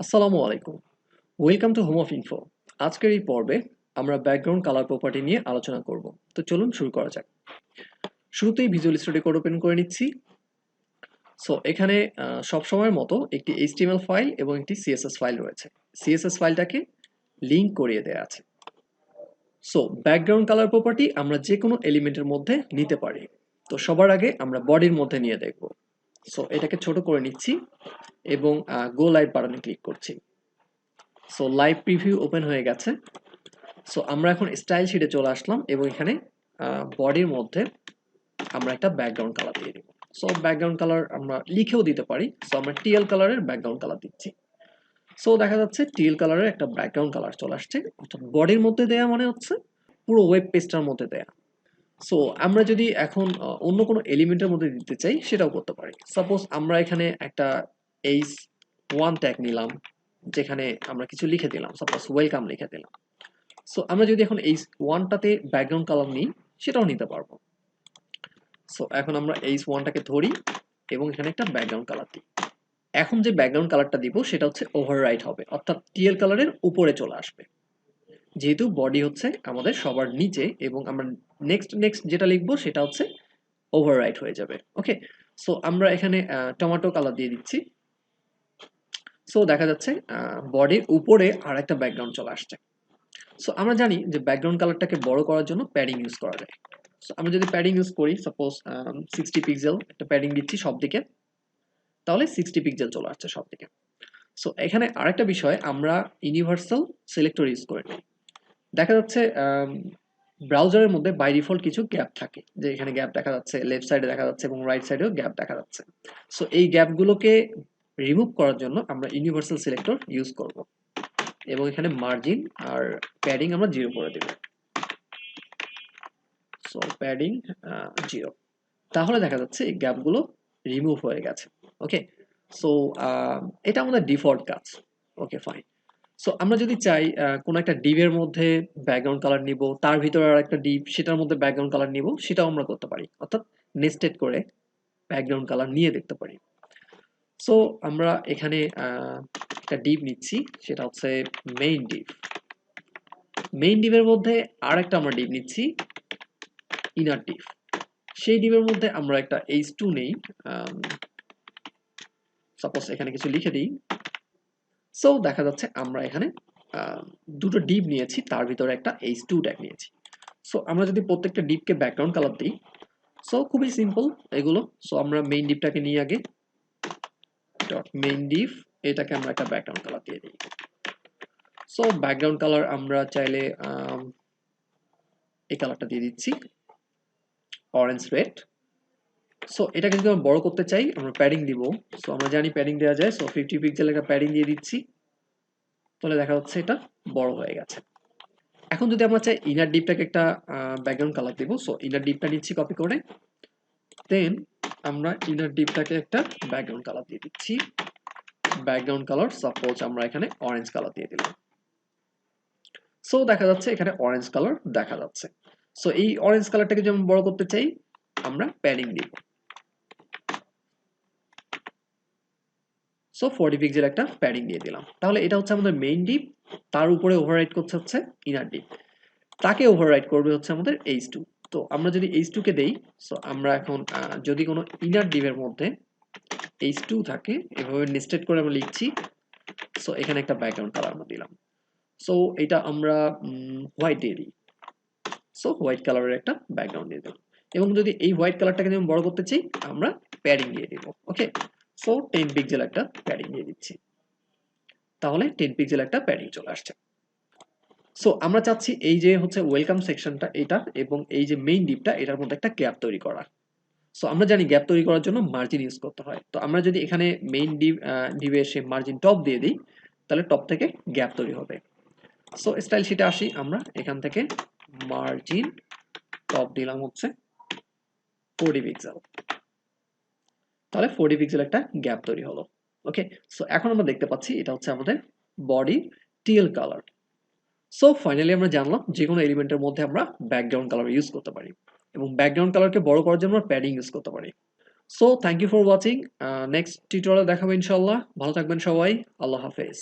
আসসালামু আলাইকুম। Welcome to home of info. আজকের এই পর্বে আমরা ব্যাকগ্রাউন্ড কালার প্রপার্টি নিয়ে আলোচনা করব। তো চলুন শুরু করা যাক। শুরুতেই ভিজুয়াল স্টুডিও কোড ওপেন করে নিচ্ছি। সো এখানে সবসময়ের মতো একটি এইচটিএমএল ফাইল এবং একটি সিএসএস ফাইল রয়েছে। সিএসএস ফাইলটাকে লিংক করিয়ে দেওয়া আছে। সো ব্যাকগ্রাউন্ড কালার প্রপার্টি আমরা যে কোনো এলিমেন্টের মধ্যে নিতে পারি। তো সবার আগে আমরা বডির মধ্যে নিয়ে দেখব। সো এটাকে ছোট করে নিচ্ছি এবং গো লাইভ বাটনে ক্লিক করছি। সো লাইভ প্রিভিউ ওপেন হয়ে গেছে। সো আমরা এখন স্টাইল শিটে চলে আসলাম এবং এখানে বডির মধ্যে আমরা একটা ব্যাকগ্রাউন্ড কালার দিয়ে দিব। সো ব্যাকগ্রাউন্ড কালার আমরা লিখেও দিতে পারি। সো আমরা টিএল কালারের ব্যাকগ্রাউন্ড কালার দিচ্ছি। সো দেখা যাচ্ছে টিএল কালারের একটা ব্যাকগ্রাউন্ড কালার চলে আসছে, অর্থাৎ বডির মধ্যে দেয়া মানে হচ্ছে পুরো ওয়েব পেজটার মধ্যে দেয়া। সো আমরা যদি এখন অন্য কোনো এলিমেন্টের মধ্যে দিতে চাই সেটাও করতে পারি। সাপোজ আমরা এখানে একটা H1 ট্যাগ নিলাম, যেখানে আমরা কিছু লিখে দিলাম, সাপোজ ওয়েলকাম লিখে দিলাম। সো আমরা যদি এখন H1টাতে ব্যাকগ্রাউন্ড কালার নিই সেটাও নিতে পারবো। সো এখন আমরা H1টাকে ধরি এবং এখানে একটা ব্যাকগ্রাউন্ড কালার দিই। এখন যে ব্যাকগ্রাউন্ড কালারটা দিব সেটা হচ্ছে ওভাররাইট হবে, অর্থাৎ টিএল কালারের উপরে চলে আসবে। যেহেতু বডি হচ্ছে আমাদের সবার নিচে এবং আমরা নেক্সট যেটা লিখবো সেটা হচ্ছে ওভাররাইট হয়ে যাবে। ওকে, সো আমরা এখানে টমেটো কালার দিয়ে দিচ্ছি। সো দেখা যাচ্ছে বডির উপরে আর একটা ব্যাকগ্রাউন্ড চলে আসছে। সো আমরা জানি যে ব্যাকগ্রাউন্ড কালারটাকে বড় করার জন্য প্যাডিং ইউজ করা যায়। সো আমরা যদি প্যাডিং ইউজ করি, সাপোজ 60 পিক্সেল একটা প্যাডিং দিচ্ছি সব দিকে, তাহলে 60 পিক্সেল চলে আসছে সব দিকে। সো এখানে আরেকটা বিষয়, আমরা ইউনিভার্সাল সিলেক্টর ইউজ করে নিই। দেখা যাচ্ছে ব্রাউজারের মধ্যে বাই ডিফল্ট কিছু গ্যাপ থাকে, যে এখানে গ্যাপ দেখা যাচ্ছে, লেফট সাইডে দেখা যাচ্ছে এবং রাইট সাইডেও গ্যাপ দেখা যাচ্ছে। সো এই গ্যাপগুলোকে রিমুভ করার জন্য আমরা ইউনিভার্সাল সিলেক্টর ইউজ করব এবং এখানে মার্জিন আর প্যাডিং আমরা 0 করে দেব। সো প্যাডিং 0, তাহলে দেখা যাচ্ছে এই গ্যাপগুলো রিমুভ হয়ে গেছে। ওকে, সো এটা আমাদের ডিফল্ট কাজ। Okay fine. সো আমরা যদি চাই কোনো একটা ডিভের মধ্যে ব্যাকগ্রাউন্ড কালার নিব, তার ভিতরে আর একটা ডিভ সেটার মধ্যে ব্যাকগ্রাউন্ড কালার নিব, সেটাও আমরা করতে পারি, অর্থাৎ নেস্টেড করে ব্যাকগ্রাউন্ড কালার নিয়ে দেখতে পারি। সো আমরা এখানে একটা ডিভ নিচ্ছি, সেটা হচ্ছে মেইন ডিভ। মেইন ডিভের মধ্যে আর একটা আমরা ডিভ নিচ্ছি, ইনার ডিভ। সেই ডিভের মধ্যে আমরা একটা H2 নেই, সাপোজ এখানে কিছু লিখে দিই। সো দেখা যাচ্ছে আমরা এখানে দুটো ডিভ নিয়েছি, তার ভিতরে একটা H2 ট্যাগ নিয়েছি। সো আমরা যদি প্রত্যেকটা ডিভকে ব্যাকগ্রাউন্ড কালার দিই, সো খুবই সিম্পল এগুলো। সো আমরা মেইন ডিভটাকে নিয়ে আগে ডট মেইন ডিভ, এটাকে আমরা একটা ব্যাকগ্রাউন্ড কালার দিয়ে দিই। সো ব্যাকগ্রাউন্ড কালার আমরা চাইলে এই কালারটা দিয়ে দিচ্ছি, অরেঞ্জ রেড। সো এটাকে যদি আমরা বড় করতে চাই আমরা প্যাডিং দিব। সো আমরা জানি প্যাডিং দেওয়া যায়। সো 50 পিক্সেল একটা প্যাডিং দিয়ে দিচ্ছি, তাহলে দেখা যাচ্ছে এটা বড় হয়ে গেছে। এখন যদি আমরা চাই ইনার ডিপটাকে একটা ব্যাকগ্রাউন্ড কালার দিব, সো ইনার ডিপটা নিচ্ছি কপি করে, দেন আমরা ইনার ডিপটাকে একটা ব্যাকগ্রাউন্ড কালার দিয়ে দিচ্ছি। ব্যাকগ্রাউন্ড কালার সাপোজ আমরা এখানে অরেঞ্জ কালার দিয়ে দিলাম। সো দেখা যাচ্ছে এখানে অরেঞ্জ কালার দেখা যাচ্ছে। সো এই অরেঞ্জ কালারটাকে যেমন বড় করতে চাই আমরা প্যাডিং দিব। সো 40 পিক্সেল একটা প্যাডিং দিয়ে দিলাম, তাহলে এটা হচ্ছে আমাদের মেইন ডিপ, তার উপরে ওভাররাইট করছে হচ্ছে ইনার ডিপ, তাকে ওভাররাইট করবে হচ্ছে আমাদের H2। তো আমরা যদি H2 কে দেই, সো আমরা এখন যদি কোনো ইনার ডিভের মধ্যে H2 থাকে, এভাবে নেস্টেড করে আমরা লিখছি। সো এখানে একটা ব্যাকগ্রাউন্ড কালার আমরা দিলাম। সো এটা আমরা হোয়াইট দিয়ে দিই। সো হোয়াইট কালারের একটা ব্যাকগ্রাউন্ড দিয়ে দেব এবং যদি এই হোয়াইট কালারটাকে যেমন বড় করতে চাই আমরা প্যাডিং দিয়ে দিব। ওকে, সো 10 পিক্সেল একটা প্যাডিং দিয়ে দিচ্ছি, তাহলে 10 পিক্সেল একটা প্যাডিং চলে আসছে। সো আমরা চাচ্ছি এই যে হচ্ছে ওয়েলকাম সেকশনটা এটা এবং এই যে মেইন ডিপটা এটার মধ্যে একটা গ্যাপ তৈরি করা। সো আমরা জানি গ্যাপ তৈরি করার জন্য মার্জিন ইউজ করতে হয়। তো আমরা যদি এখানে মেইন ডিভে এসে মার্জিন টপ দিয়ে দিই, তাহলে টপ থেকে গ্যাপ তৈরি হবে। সো স্টাইল শিটে আসি, আমরা এখান থেকে মার্জিন টপ দিলাম হচ্ছে 40 পিক্সেল, তাহলে 40 পিক্সেল একটা গ্যাপ তৈরি হলো। ওকে, সো এখন আমরা দেখতে পাচ্ছি এটা হচ্ছে আমাদের body TL colour. So finally আমরা জানলাম যে কোনো এলিমেন্টের মধ্যে আমরা ব্যাকগ্রাউন্ড কালার ইউজ করতে পারি এবং ব্যাকগ্রাউন্ড কালারকে বড় করার জন্য আমরা প্যাডিং ইউজ করতে পারি। So thank you for watching. Next টিউটোরিয়ালে দেখাবো ইনশাল্লাহ। ভালো থাকবেন সবাই। আল্লাহ হাফেজ।